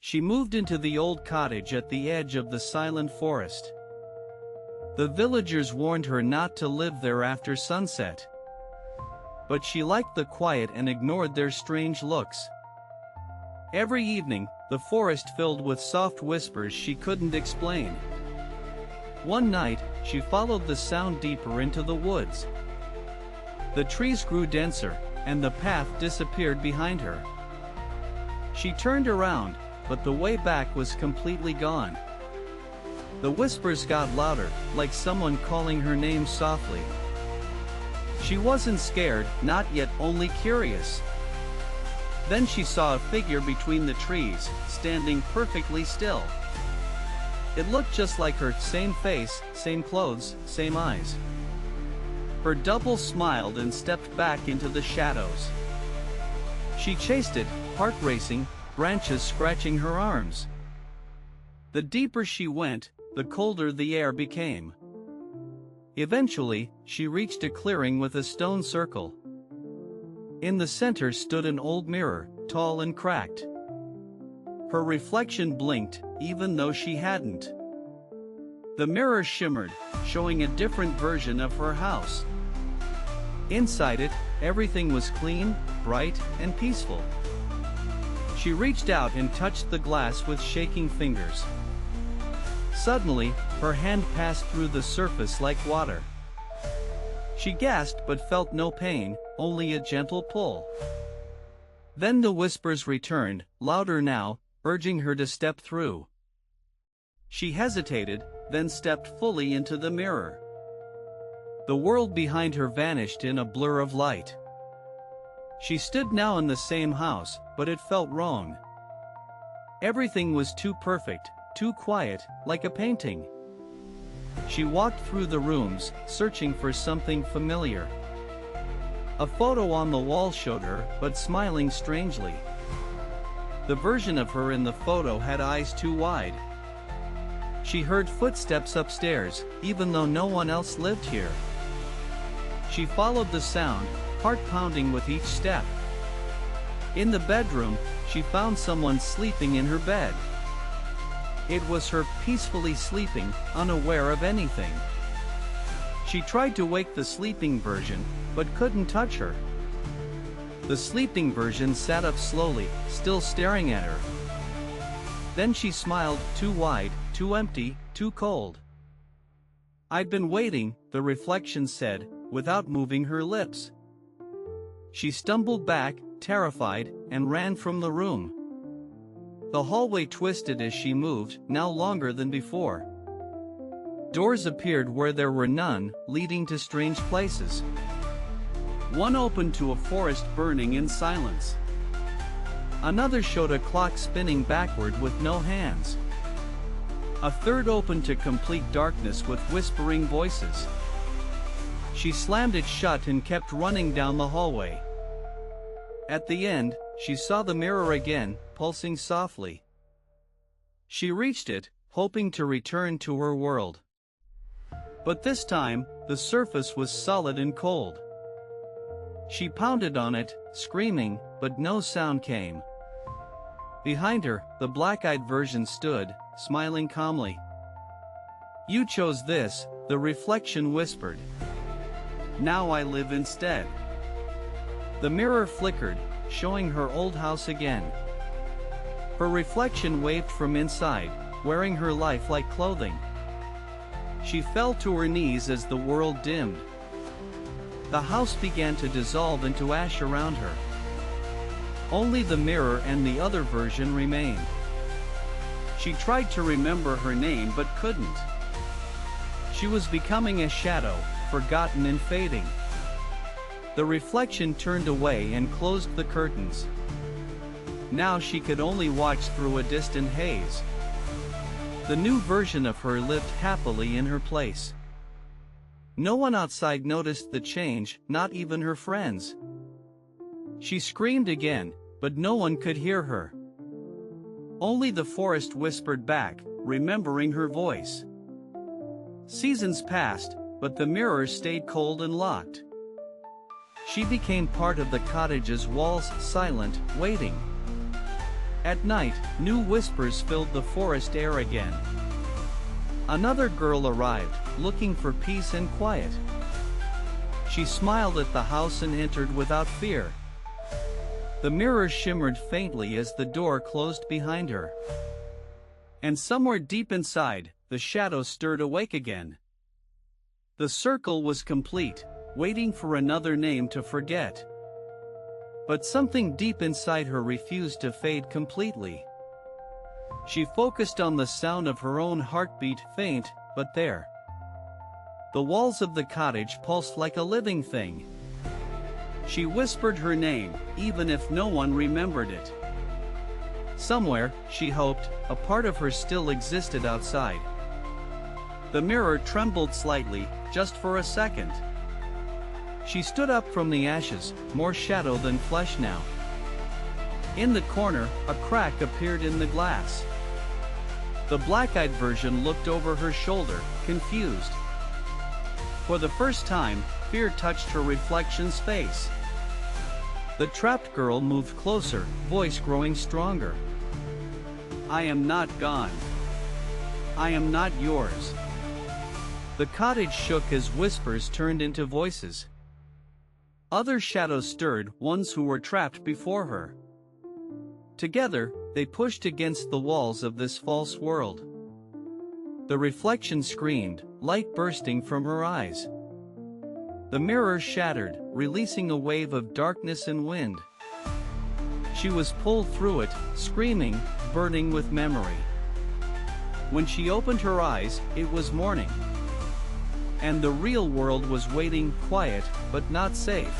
She moved into the old cottage at the edge of the silent forest. The villagers warned her not to live there after sunset. But she liked the quiet and ignored their strange looks. Every evening, the forest filled with soft whispers she couldn't explain. One night, she followed the sound deeper into the woods. The trees grew denser, and the path disappeared behind her. She turned around, but the way back was completely gone. The whispers got louder, like someone calling her name softly. She wasn't scared, not yet, only curious. Then she saw a figure between the trees, standing perfectly still. It looked just like her, same face, same clothes, same eyes. Her double smiled and stepped back into the shadows. She chased it, heart racing, branches scratching her arms. The deeper she went, the colder the air became. Eventually, she reached a clearing with a stone circle. In the center stood an old mirror, tall and cracked. Her reflection blinked, even though she hadn't. The mirror shimmered, showing a different version of her house. Inside it, everything was clean, bright, and peaceful. She reached out and touched the glass with shaking fingers. Suddenly, her hand passed through the surface like water. She gasped but felt no pain, only a gentle pull. Then the whispers returned, louder now, urging her to step through. She hesitated, then stepped fully into the mirror. The world behind her vanished in a blur of light. She stood now in the same house, but it felt wrong. Everything was too perfect, too quiet, like a painting. She walked through the rooms, searching for something familiar. A photo on the wall showed her, but smiling strangely. The version of her in the photo had eyes too wide. She heard footsteps upstairs, even though no one else lived here. She followed the sound, heart pounding with each step. In the bedroom, she found someone sleeping in her bed. It was her, peacefully sleeping, unaware of anything. She tried to wake the sleeping version, but couldn't touch her. The sleeping version sat up slowly, still staring at her. Then she smiled, too wide, too empty, too cold. "I'd been waiting," the reflection said, without moving her lips. She stumbled back, terrified, and ran from the room. The hallway twisted as she moved, now longer than before. Doors appeared where there were none, leading to strange places. One opened to a forest burning in silence. Another showed a clock spinning backward with no hands. A third opened to complete darkness with whispering voices. She slammed it shut and kept running down the hallway. At the end, she saw the mirror again, pulsing softly. She reached it, hoping to return to her world. But this time, the surface was solid and cold. She pounded on it, screaming, but no sound came. Behind her, the black-eyed version stood, smiling calmly. "You chose this," the reflection whispered. "Now I live instead." The mirror flickered, showing her old house again. Her reflection waved from inside, wearing her life like clothing. She fell to her knees as the world dimmed. The house began to dissolve into ash around her. Only the mirror and the other version remained. She tried to remember her name but couldn't. She was becoming a shadow, forgotten and fading. The reflection turned away and closed the curtains. Now she could only watch through a distant haze. The new version of her lived happily in her place. No one outside noticed the change, not even her friends. She screamed again, but no one could hear her. Only the forest whispered back, remembering her voice. Seasons passed, but the mirror stayed cold and locked. She became part of the cottage's walls, silent, waiting. At night, new whispers filled the forest air again. Another girl arrived, looking for peace and quiet. She smiled at the house and entered without fear. The mirror shimmered faintly as the door closed behind her. And somewhere deep inside, the shadow stirred awake again. The circle was complete, waiting for another name to forget. But something deep inside her refused to fade completely. She focused on the sound of her own heartbeat, faint, but there. The walls of the cottage pulsed like a living thing. She whispered her name, even if no one remembered it. Somewhere, she hoped, a part of her still existed outside. The mirror trembled slightly, just for a second. She stood up from the ashes, more shadow than flesh now. In the corner, a crack appeared in the glass. The black-eyed version looked over her shoulder, confused. For the first time, fear touched her reflection's face. The trapped girl moved closer, voice growing stronger. I am not gone. I am not yours. The cottage shook as whispers turned into voices. Other shadows stirred, ones who were trapped before her. Together, they pushed against the walls of this false world. The reflection screamed, light bursting from her eyes. The mirror shattered, releasing a wave of darkness and wind. She was pulled through it, screaming, burning with memory. When she opened her eyes, it was morning. And the real world was waiting, quiet, but not safe.